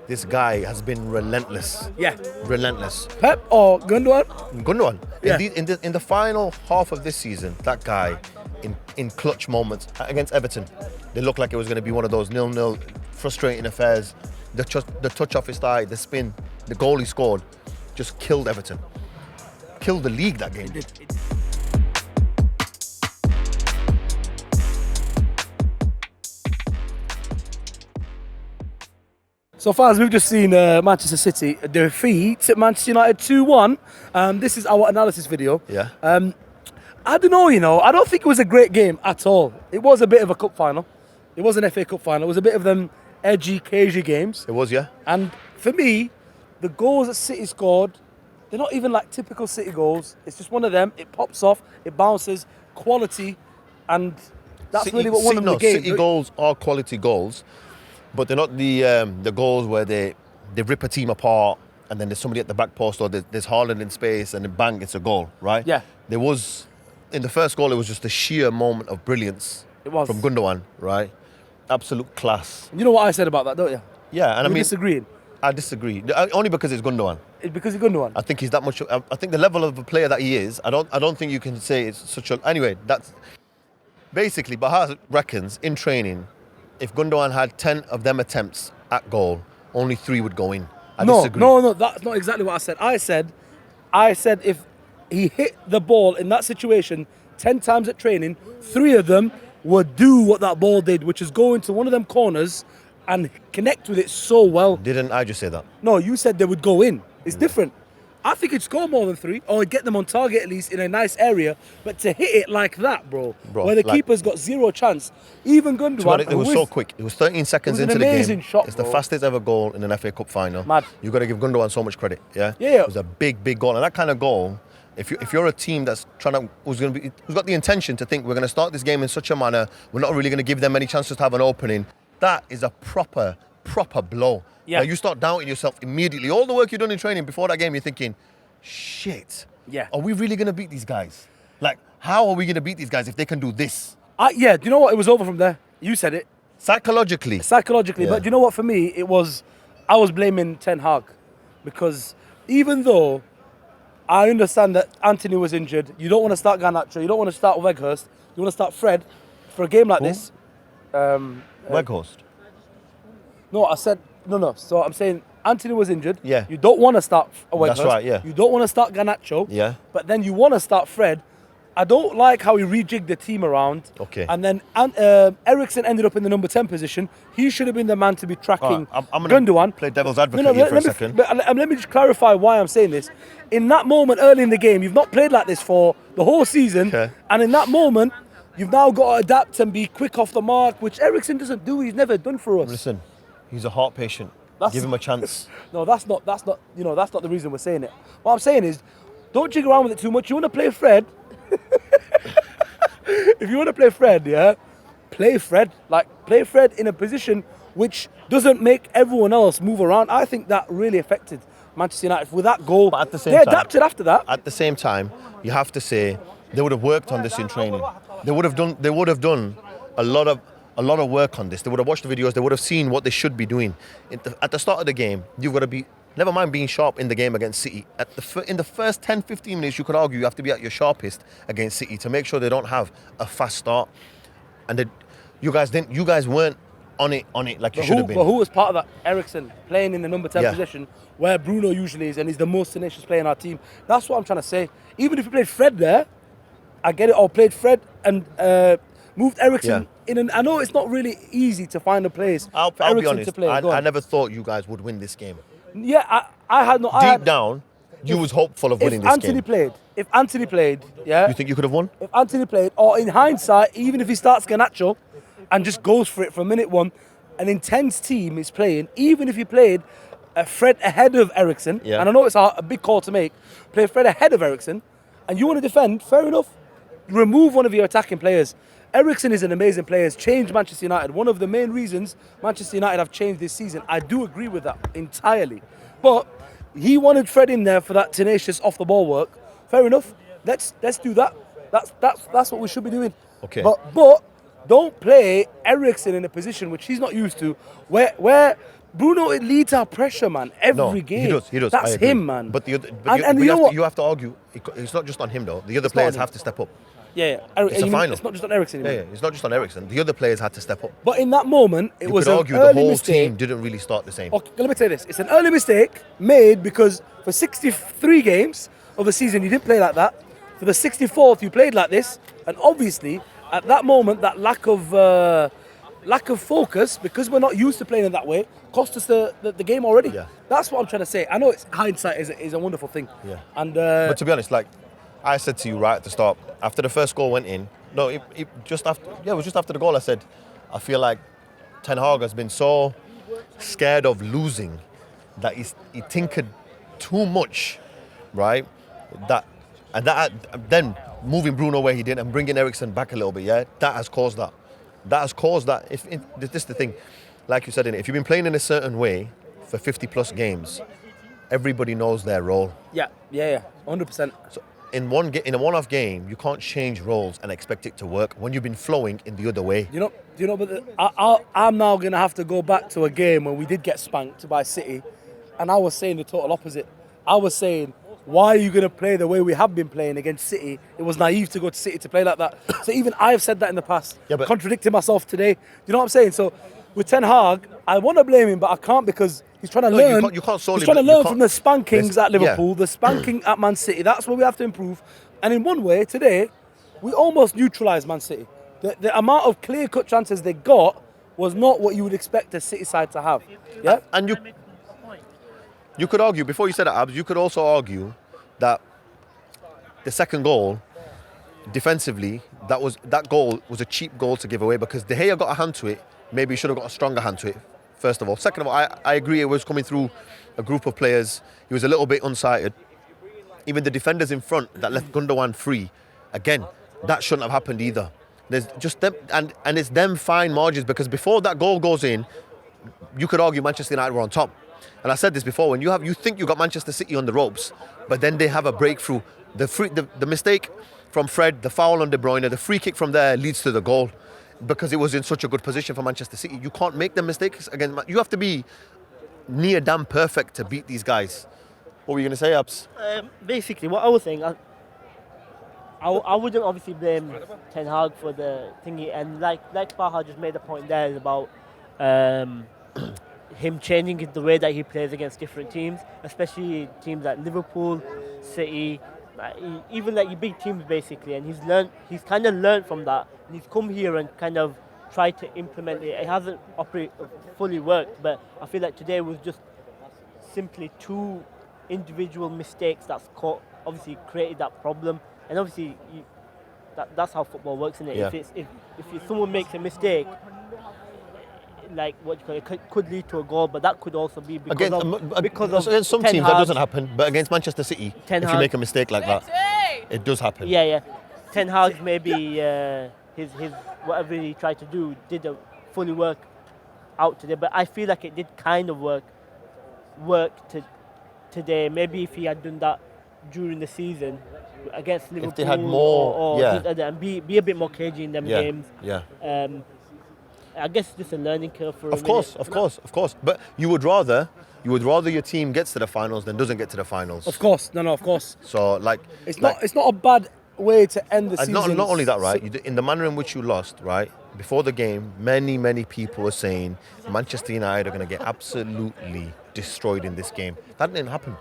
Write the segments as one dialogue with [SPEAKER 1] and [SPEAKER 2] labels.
[SPEAKER 1] this guy has been relentless.
[SPEAKER 2] Yeah.
[SPEAKER 1] Relentless.
[SPEAKER 2] Pep or Gundogan?
[SPEAKER 1] Gundogan.
[SPEAKER 2] Yeah.
[SPEAKER 1] In the final half of this season, that guy, in clutch moments against Everton, they looked like it was going to be one of those 0-0 frustrating affairs. The touch off his thigh, the spin, the goal he scored, just killed Everton. Killed the league that game.
[SPEAKER 2] So far as we've just seen Manchester City defeat Manchester United 2-1. This is our analysis video.
[SPEAKER 1] Yeah.
[SPEAKER 2] I don't know, I don't think it was a great game at all. It was a bit of a cup final. It was an FA Cup final. It was a bit of them edgy, cagey games.
[SPEAKER 1] It was, yeah.
[SPEAKER 2] And for me, the goals that City scored, they're not even like typical City goals. It's just one of them. It pops off, it bounces, quality, and that's really what won them the game.
[SPEAKER 1] City goals are quality goals, but they're not the goals where they rip a team apart and then there's somebody at the back post or there's Haaland in space and then bang, it's a goal, right?
[SPEAKER 2] Yeah.
[SPEAKER 1] There was, in the first goal, it was just a sheer moment of brilliance.
[SPEAKER 2] It was.
[SPEAKER 1] From Gundogan, right? Absolute class.
[SPEAKER 2] You know what I said about that, don't you?
[SPEAKER 1] Yeah, and
[SPEAKER 2] We're disagreeing.
[SPEAKER 1] I disagree. Only because it's Gundogan.
[SPEAKER 2] It's because it's Gundogan.
[SPEAKER 1] I think he's that much. I think the level of a player that he is, I don't think you can say it's such a. Anyway, that's basically Baha reckons in training, if Gundogan had 10 of them attempts at goal, only 3 would go in. I disagree.
[SPEAKER 2] No, that's not exactly what I said. I said if he hit the ball in that situation 10 times at training, 3 of them would do what that ball did, which is go into one of them corners and connect with it so well.
[SPEAKER 1] Didn't I just say that?
[SPEAKER 2] No, you said they would go in. It's different. I think he'd score more than 3, or get them on target at least in a nice area. But to hit it like that, bro where the keeper's got zero chance, even Gundogan.
[SPEAKER 1] It was so quick. It was 13 seconds into the game.
[SPEAKER 2] Amazing shot,
[SPEAKER 1] it's the fastest ever goal in an FA Cup final.
[SPEAKER 2] Mad.
[SPEAKER 1] You've got to give Gundogan so much credit. Yeah.
[SPEAKER 2] Yeah.
[SPEAKER 1] It was a big goal, and that kind of goal. If you're a team that's who's got the intention to think we're going to start this game in such a manner, we're not really going to give them any chances to have an opening. That is a proper blow.
[SPEAKER 2] Yeah.
[SPEAKER 1] Now you start doubting yourself immediately. All the work you've done in training before that game, you're thinking, shit.
[SPEAKER 2] Yeah.
[SPEAKER 1] Are we really going to beat these guys? Like, how are we going to beat these guys if they can do this?
[SPEAKER 2] Yeah. Do you know what? It was over from there. You said it.
[SPEAKER 1] Psychologically.
[SPEAKER 2] Yeah. But do you know what? For me, I was blaming Ten Hag, because even though I understand that Anthony was injured, you don't want to start Garnacho, you don't want to start Weghorst, you want to start Fred for a game like this.
[SPEAKER 1] Weghorst.
[SPEAKER 2] No, I said no. So I'm saying Anthony was injured.
[SPEAKER 1] Yeah.
[SPEAKER 2] You don't want to start Weghorst.
[SPEAKER 1] That's right, yeah.
[SPEAKER 2] You don't want to start Garnacho.
[SPEAKER 1] Yeah.
[SPEAKER 2] But then you want to start Fred. I don't like how he rejigged the team around.
[SPEAKER 1] Okay.
[SPEAKER 2] And then Eriksen ended up in the number 10 position. He should have been the man to be tracking
[SPEAKER 1] I'm going
[SPEAKER 2] Gundogan.
[SPEAKER 1] to play devil's advocate here for a second.
[SPEAKER 2] Let me just clarify why I'm saying this. In that moment early in the game, you've not played like this for the whole season.
[SPEAKER 1] Okay.
[SPEAKER 2] And in that moment, you've now got to adapt and be quick off the mark, which Eriksen doesn't do. He's never done for us.
[SPEAKER 1] Listen, he's a heart patient. Give him a chance.
[SPEAKER 2] No, that's not the reason we're saying it. What I'm saying is, don't jig around with it too much. You want to play Fred. If you want to play Fred, yeah, play Fred. Play Fred in a position which doesn't make everyone else move around. I think that really affected Manchester United with that goal.
[SPEAKER 1] But at the same
[SPEAKER 2] they
[SPEAKER 1] time,
[SPEAKER 2] adapted after that.
[SPEAKER 1] At the same time, you have to say they would have worked on this in training. They would have done a lot of work on this. They would have watched the videos. They would have seen what they should be doing. At the start of the game, you've got to be. Never mind being sharp in the game against City. In the first 10, 15 minutes, you could argue you have to be at your sharpest against City to make sure they don't have a fast start. And you guys weren't on it like you should have been.
[SPEAKER 2] But who was part of that? Eriksen playing in the number 10
[SPEAKER 1] Yeah.
[SPEAKER 2] position, where Bruno usually is, and he's the most tenacious player in our team. That's what I'm trying to say. Even if you played Fred there, I get it. Or played Fred and moved Eriksen in. And I know it's not really easy to find a place for
[SPEAKER 1] I'll be
[SPEAKER 2] Eriksen
[SPEAKER 1] honest.
[SPEAKER 2] to play.
[SPEAKER 1] I never thought you guys would win this game.
[SPEAKER 2] Yeah, I had no.
[SPEAKER 1] Deep down, you was hopeful of winning this game.
[SPEAKER 2] If Anthony played, yeah.
[SPEAKER 1] You think you could have won?
[SPEAKER 2] If Anthony played, or in hindsight, even if he starts Garnacho and just goes for it from minute one, an intense team is playing. Even if he played Fred ahead of Eriksen,
[SPEAKER 1] Yeah.
[SPEAKER 2] and I know it's a big call to make, play Fred ahead of Eriksen, and you want to defend, fair enough. Remove one of your attacking players. Eriksen is an amazing player. Has changed Manchester United. One of the main reasons Manchester United have changed this season. I do agree with that entirely. But he wanted Fred in there for that tenacious off the ball work. Fair enough. Let's do that. That's what we should be doing.
[SPEAKER 1] Okay.
[SPEAKER 2] But don't play Eriksen in a position which he's not used to, where Bruno, it leads our pressure, man. Every game.
[SPEAKER 1] He does.
[SPEAKER 2] That's
[SPEAKER 1] I agree.
[SPEAKER 2] him, man.
[SPEAKER 1] But
[SPEAKER 2] you know what?
[SPEAKER 1] you have to argue. It's not just on him though. The other
[SPEAKER 2] It's not on
[SPEAKER 1] players
[SPEAKER 2] him.
[SPEAKER 1] have to step up.
[SPEAKER 2] Yeah.
[SPEAKER 1] It's a final.
[SPEAKER 2] It's not just on Eriksen.
[SPEAKER 1] Yeah, it's not just on Eriksen. The other players had to step up.
[SPEAKER 2] But in that moment, it
[SPEAKER 1] You
[SPEAKER 2] was
[SPEAKER 1] could
[SPEAKER 2] an
[SPEAKER 1] argue the
[SPEAKER 2] early
[SPEAKER 1] whole
[SPEAKER 2] mistake.
[SPEAKER 1] team didn't really start the same.
[SPEAKER 2] Okay, let me tell you this. It's an early mistake made because for 63 games of the season, you didn't play like that. For the 64th, you played like this. And obviously, at that moment, that lack of focus, because we're not used to playing in that way, cost us the game already.
[SPEAKER 1] Yeah.
[SPEAKER 2] That's what I'm trying to say. I know hindsight is a wonderful thing.
[SPEAKER 1] Yeah.
[SPEAKER 2] And
[SPEAKER 1] But to be honest, like I said to you right at the start, after the first goal went in, it was just after the goal I said, I feel like Ten Hag has been so scared of losing that he tinkered too much, right? Then moving Bruno where he did and bringing Eriksen back a little bit, that has caused that. That has caused that. This is the thing, like you said, if you've been playing in a certain way for 50 plus games, everybody knows their role.
[SPEAKER 2] yeah, 100%.
[SPEAKER 1] So in a one-off game, you can't change roles and expect it to work when you've been flowing in the other way.
[SPEAKER 2] Do you know? But I'm now gonna have to go back to a game when we did get spanked by City, and I was saying the total opposite. I was saying, why are you gonna play the way we have been playing against City? It was naive to go to City to play like that. So even I have said that in the past, contradicting myself today. Do you know what I'm saying? So with Ten Hag, I want to blame him, but I can't because he's trying to learn.
[SPEAKER 1] You can't solely.
[SPEAKER 2] He's trying to learn from the spankings at Liverpool,
[SPEAKER 1] Yeah.
[SPEAKER 2] the spanking at Man City. That's where we have to improve. And in one way, today, we almost neutralised Man City. The amount of clear-cut chances they got was not what you would expect a City side to have. Yeah.
[SPEAKER 1] And you could argue, before you said that, Abs, you could also argue that the second goal, defensively, that goal was a cheap goal to give away because De Gea got a hand to it. Maybe he should have got a stronger hand to it, first of all. Second of all, I agree it was coming through a group of players. He was a little bit unsighted. Even the defenders in front that left Gundogan free, again, that shouldn't have happened either. There's just them, and it's them fine margins because before that goal goes in, you could argue Manchester United were on top. And I said this before, when you think you got Manchester City on the ropes, but then they have a breakthrough. The mistake from Fred, the foul on De Bruyne, the free kick from there leads to the goal because it was in such a good position for Manchester City. You can't make them mistakes again. You have to be near damn perfect to beat these guys. What were you going to say, Abs?
[SPEAKER 3] Basically, what I was saying, I wouldn't obviously blame Ten Hag for the thingy, and like Baha just made a point there is about him changing the way that he plays against different teams, especially teams like Liverpool, City, even like your big teams basically. And he's kind of learned from that, and he's come here and kind of tried to implement it. It hasn't fully worked, but I feel like today was just simply two individual mistakes that's obviously created that problem. And obviously that's how football works, isn't it?
[SPEAKER 1] Yeah.
[SPEAKER 3] If someone makes a mistake, like what you call it, could lead to a goal, but that could also be because of
[SPEAKER 1] against some
[SPEAKER 3] Ten
[SPEAKER 1] teams
[SPEAKER 3] Hag.
[SPEAKER 1] that doesn't happen, but against Manchester City,
[SPEAKER 3] Ten
[SPEAKER 1] if you
[SPEAKER 3] Hag.
[SPEAKER 1] make a mistake like that, it does happen.
[SPEAKER 3] Yeah. Ten Hag maybe his whatever he tried to do didn't fully work out today, but I feel like it did kind of work today. Maybe if he had done that during the season against Liverpool,
[SPEAKER 1] they had more,
[SPEAKER 3] and be a bit more cagey in them games.
[SPEAKER 1] Yeah.
[SPEAKER 3] I guess it's just a learning curve for
[SPEAKER 1] Of course. But you would rather your team gets to the finals than doesn't get to the finals.
[SPEAKER 2] Of course. No, of course.
[SPEAKER 1] So
[SPEAKER 2] It's not a bad way to end the season.
[SPEAKER 1] Not only that, right? In the manner in which you lost, right? Before the game, many people were saying Manchester United are going to get absolutely destroyed in this game. That didn't happen.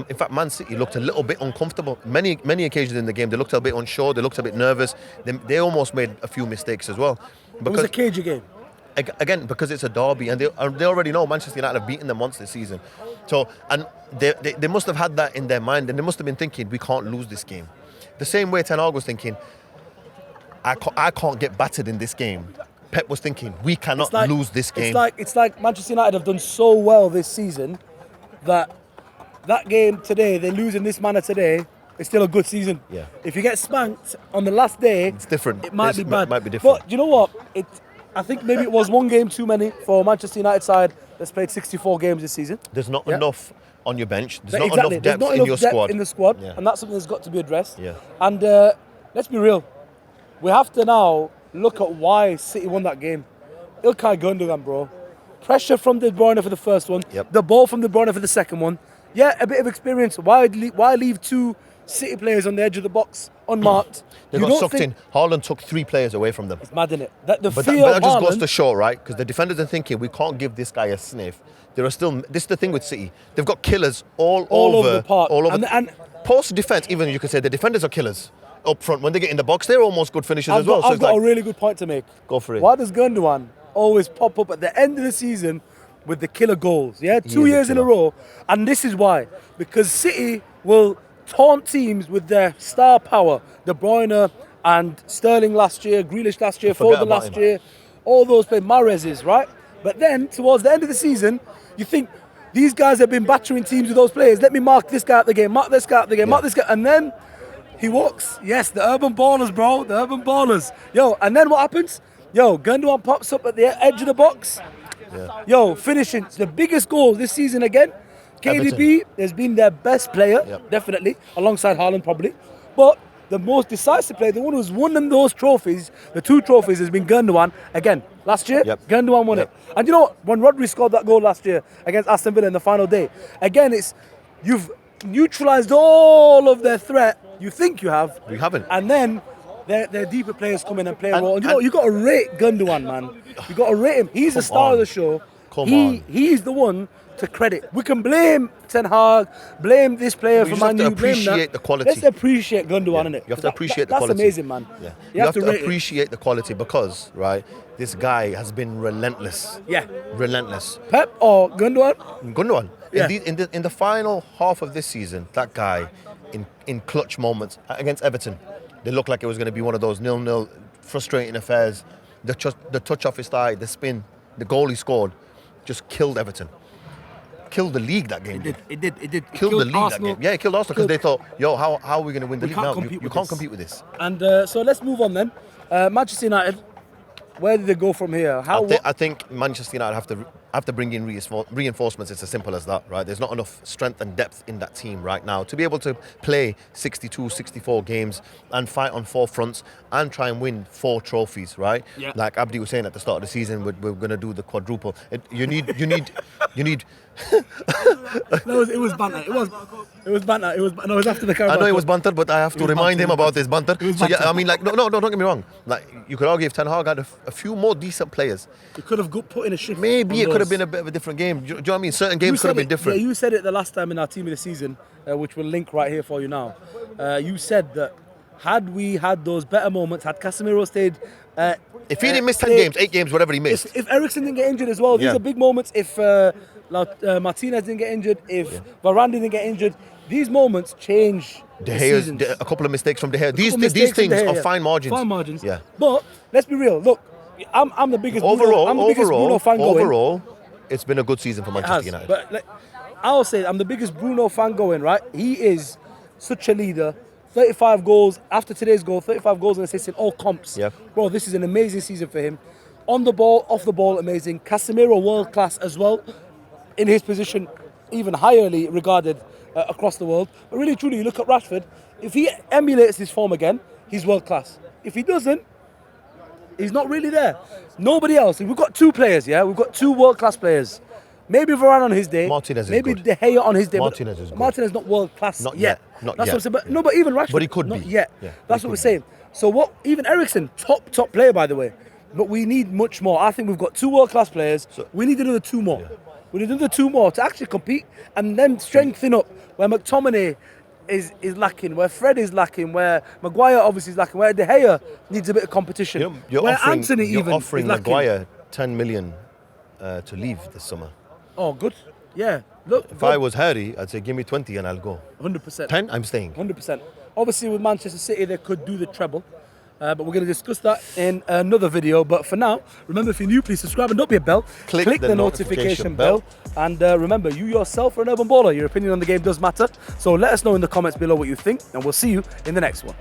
[SPEAKER 1] In fact, Man City looked a little bit uncomfortable. Many occasions in the game, they looked a bit unsure. They looked a bit nervous. They almost made a few mistakes as well.
[SPEAKER 2] It was a cagey game.
[SPEAKER 1] Again, because it's a derby, and they already know Manchester United have beaten them once this season. So, and they must have had that in their mind, and they must have been thinking, we can't lose this game. The same way Ten Hag was thinking, I can't get battered in this game. Pep was thinking, we cannot lose this game.
[SPEAKER 2] It's like Manchester United have done so well this season that game today, they lose in this manner today, it's still a good season.
[SPEAKER 1] Yeah.
[SPEAKER 2] If you get spanked on the last day,
[SPEAKER 1] It's different.
[SPEAKER 2] It might be bad.
[SPEAKER 1] Might be different.
[SPEAKER 2] But do you know what? I think maybe it was one game too many for Manchester United side that's played 64 games this season.
[SPEAKER 1] There's not enough on your bench. There's
[SPEAKER 2] Exactly.
[SPEAKER 1] not enough depth in your squad.
[SPEAKER 2] in the squad,
[SPEAKER 1] Yeah.
[SPEAKER 2] and that's something that's got to be addressed.
[SPEAKER 1] Yeah.
[SPEAKER 2] And let's be real, we have to now look at why City won that game. İlkay Gündoğan, bro. pressure from De Bruyne for the first one,
[SPEAKER 1] Yep.
[SPEAKER 2] the ball from De Bruyne for the second one. Yeah, a bit of experience. Why leave two City players on the edge of the box unmarked?
[SPEAKER 1] They
[SPEAKER 2] You
[SPEAKER 1] got
[SPEAKER 2] don't
[SPEAKER 1] sucked
[SPEAKER 2] think-
[SPEAKER 1] in. Haaland took 3 players away from them.
[SPEAKER 2] It's mad, innit? The
[SPEAKER 1] But
[SPEAKER 2] fear
[SPEAKER 1] that
[SPEAKER 2] of
[SPEAKER 1] just goes
[SPEAKER 2] Haaland-
[SPEAKER 1] to show, right? Because the defenders are thinking, we can't give this guy a sniff. There are still, this is the thing with City. They've got killers all
[SPEAKER 2] over the park.
[SPEAKER 1] All over.
[SPEAKER 2] And
[SPEAKER 1] Post defense, even you could say the defenders are killers up front. When they get in the box, they're almost good finishers as well. So
[SPEAKER 2] I've
[SPEAKER 1] it's
[SPEAKER 2] got
[SPEAKER 1] like,
[SPEAKER 2] a really good point to make.
[SPEAKER 1] Go for it.
[SPEAKER 2] Why does Gundogan always pop up at the end of the season with the killer goals? Yeah, 2
[SPEAKER 1] is a
[SPEAKER 2] years in a
[SPEAKER 1] killer.
[SPEAKER 2] row. And this is why. Because City will taunt teams with their star power. De Bruyne and Sterling last year, Grealish last year,
[SPEAKER 1] Forget
[SPEAKER 2] Foden
[SPEAKER 1] about
[SPEAKER 2] last
[SPEAKER 1] him.
[SPEAKER 2] year. All those players, Mahrez's, right? But then, towards the end of the season, you think, these guys have been battering teams with those players. Let me mark this guy out the game, mark this guy out the game, mark this guy. And then he walks. Yes, the urban ballers, bro. The urban ballers. Yo, and then what happens? Yo, Gundogan pops up at the edge of the box.
[SPEAKER 1] Yeah.
[SPEAKER 2] Yo, finishing. It's the biggest goal this season again. KDB has been their best player,
[SPEAKER 1] Yep.
[SPEAKER 2] definitely, alongside Haaland probably. But the most decisive player, the one who's won them those trophies, the 2 trophies, has been Gundogan. Again, last year,
[SPEAKER 1] Yep.
[SPEAKER 2] Gundogan won
[SPEAKER 1] Yep.
[SPEAKER 2] it. And you know what? When Rodri scored that goal last year against Aston Villa in the final day, again, it's you've neutralised all of their threat. You think you have.
[SPEAKER 1] We haven't.
[SPEAKER 2] And then their deeper players come in and play a
[SPEAKER 1] And-
[SPEAKER 2] role. And you know,
[SPEAKER 1] and-
[SPEAKER 2] you got to rate Gundogan, man. You got to rate him. He's the
[SPEAKER 1] Come
[SPEAKER 2] star
[SPEAKER 1] on.
[SPEAKER 2] of the show.
[SPEAKER 1] Come on.
[SPEAKER 2] He's the one to credit. We can blame Ten Hag, blame this player
[SPEAKER 1] You
[SPEAKER 2] for
[SPEAKER 1] just have
[SPEAKER 2] Man
[SPEAKER 1] to
[SPEAKER 2] U, blame that.
[SPEAKER 1] appreciate the quality.
[SPEAKER 2] Let's appreciate Gundogan, innit?
[SPEAKER 1] You have to appreciate the
[SPEAKER 2] That's
[SPEAKER 1] quality.
[SPEAKER 2] amazing, man.
[SPEAKER 1] Yeah.
[SPEAKER 2] You have to rate it.
[SPEAKER 1] appreciate the quality because, right, this guy has been relentless.
[SPEAKER 2] Yeah.
[SPEAKER 1] Relentless.
[SPEAKER 2] Pep or Gundogan?
[SPEAKER 1] Gundogan.
[SPEAKER 2] Yeah.
[SPEAKER 1] In the final half of this season, that guy, in clutch moments against Everton, they looked like it was going to be one of those 0-0 frustrating affairs. The touch off his thigh, the spin, the goal he scored, just killed Everton. Killed the league that game.
[SPEAKER 2] It did.
[SPEAKER 1] Killed the league
[SPEAKER 2] Arsenal.
[SPEAKER 1] that game. Yeah, it killed Arsenal because they thought, yo, how are we going to win the
[SPEAKER 2] We
[SPEAKER 1] league
[SPEAKER 2] can't
[SPEAKER 1] now?
[SPEAKER 2] compete
[SPEAKER 1] You
[SPEAKER 2] with
[SPEAKER 1] can't
[SPEAKER 2] this.
[SPEAKER 1] compete with this.
[SPEAKER 2] And so let's move on then. Manchester United, where do they go from here?
[SPEAKER 1] I think Manchester United have to bring in reinforcements. It's as simple as that, right? There's not enough strength and depth in that team right now to be able to play 62, 64 games and fight on 4 fronts and try and win 4 trophies, right?
[SPEAKER 2] Yeah.
[SPEAKER 1] Like Abdi was saying at the start of the season, we're going to do the quadruple. You need.
[SPEAKER 2] No, it was banter. It was banter. No, it was after the Carabao
[SPEAKER 1] I know it
[SPEAKER 2] Cup.
[SPEAKER 1] was banter, but I have to
[SPEAKER 2] was
[SPEAKER 1] remind
[SPEAKER 2] banter,
[SPEAKER 1] him
[SPEAKER 2] it was
[SPEAKER 1] about his banter.
[SPEAKER 2] was
[SPEAKER 1] So yeah,
[SPEAKER 2] banter.
[SPEAKER 1] I mean, like, no, don't get me wrong. Like, you could argue if Ten Hag had a few more decent players,
[SPEAKER 2] It could have put in a shift.
[SPEAKER 1] maybe
[SPEAKER 2] on
[SPEAKER 1] it could have
[SPEAKER 2] those.
[SPEAKER 1] been a bit of a different game. Do you know what I mean? Certain
[SPEAKER 2] You
[SPEAKER 1] games could have
[SPEAKER 2] said
[SPEAKER 1] been different.
[SPEAKER 2] Yeah, you said it the last time in our team of the season, which we'll link right here for you now. You said that had we had those better moments, had Casemiro stayed.
[SPEAKER 1] If he didn't miss 10 games, 8 games, whatever he missed.
[SPEAKER 2] If Eriksen didn't get injured as well, these
[SPEAKER 1] Yeah.
[SPEAKER 2] are big moments. If Martinez didn't get injured, if Varane didn't get injured, these moments change
[SPEAKER 1] De
[SPEAKER 2] the
[SPEAKER 1] Gea's,
[SPEAKER 2] seasons.
[SPEAKER 1] a couple of mistakes from De Gea. These
[SPEAKER 2] Couple mistakes from
[SPEAKER 1] things
[SPEAKER 2] De Gea,
[SPEAKER 1] are
[SPEAKER 2] yeah.
[SPEAKER 1] fine margins.
[SPEAKER 2] Fine margins.
[SPEAKER 1] Yeah.
[SPEAKER 2] But let's be real. Look, I'm the biggest
[SPEAKER 1] Overall,
[SPEAKER 2] Bruno, I'm the biggest Bruno fan going.
[SPEAKER 1] overall, it's been a good season for
[SPEAKER 2] It
[SPEAKER 1] Manchester
[SPEAKER 2] has,
[SPEAKER 1] United.
[SPEAKER 2] but I'll say I'm the biggest Bruno fan going, right? He is such a leader. 35 goals after today's goal, 35 goals and assists in all comps.
[SPEAKER 1] Yep.
[SPEAKER 2] Bro, this is an amazing season for him. On the ball, off the ball, amazing. Casemiro, world class as well. In his position, even highly regarded across the world. But really, truly, you look at Rashford, if he emulates his form again, he's world class. If he doesn't, he's not really there. Nobody else. We've got 2 players, yeah? We've got 2 world class players. Maybe Varane on his day.
[SPEAKER 1] Martinez is
[SPEAKER 2] maybe
[SPEAKER 1] good.
[SPEAKER 2] De Gea on his day. but
[SPEAKER 1] Martinez is good.
[SPEAKER 2] Martinez not world class
[SPEAKER 1] Not
[SPEAKER 2] yet.
[SPEAKER 1] yet. Not
[SPEAKER 2] That's
[SPEAKER 1] yet.
[SPEAKER 2] what I'm saying. But, no, but even Rashford.
[SPEAKER 1] But he could
[SPEAKER 2] not
[SPEAKER 1] be.
[SPEAKER 2] yet.
[SPEAKER 1] Yeah,
[SPEAKER 2] That's
[SPEAKER 1] he
[SPEAKER 2] what we're
[SPEAKER 1] could be.
[SPEAKER 2] saying. So what? Even Eriksen, top player by the way. But we need much more. I think we've got 2 world class players. We need another 2 more. We need another 2 more to actually compete and then strengthen up where McTominay is lacking, where Fred is lacking, where Maguire obviously is lacking, where De Gea needs a bit of competition.
[SPEAKER 1] You're
[SPEAKER 2] where
[SPEAKER 1] offering,
[SPEAKER 2] Anthony
[SPEAKER 1] you're
[SPEAKER 2] even
[SPEAKER 1] offering
[SPEAKER 2] is lacking.
[SPEAKER 1] Maguire 10 million to leave this summer.
[SPEAKER 2] Oh, good. Yeah. Look,
[SPEAKER 1] If I was Harry, I'd say give me 20 and I'll go.
[SPEAKER 2] 100%.
[SPEAKER 1] 10, I'm staying.
[SPEAKER 2] 100%. Obviously, with Manchester City, they could do the treble. But we're going to discuss that in another video. But for now, remember, if you're new, please subscribe and don't be a bell.
[SPEAKER 1] Click
[SPEAKER 2] the notification bell. And remember, you yourself are an urban baller. Your opinion on the game does matter. So let us know in the comments below what you think. And we'll see you in the next one.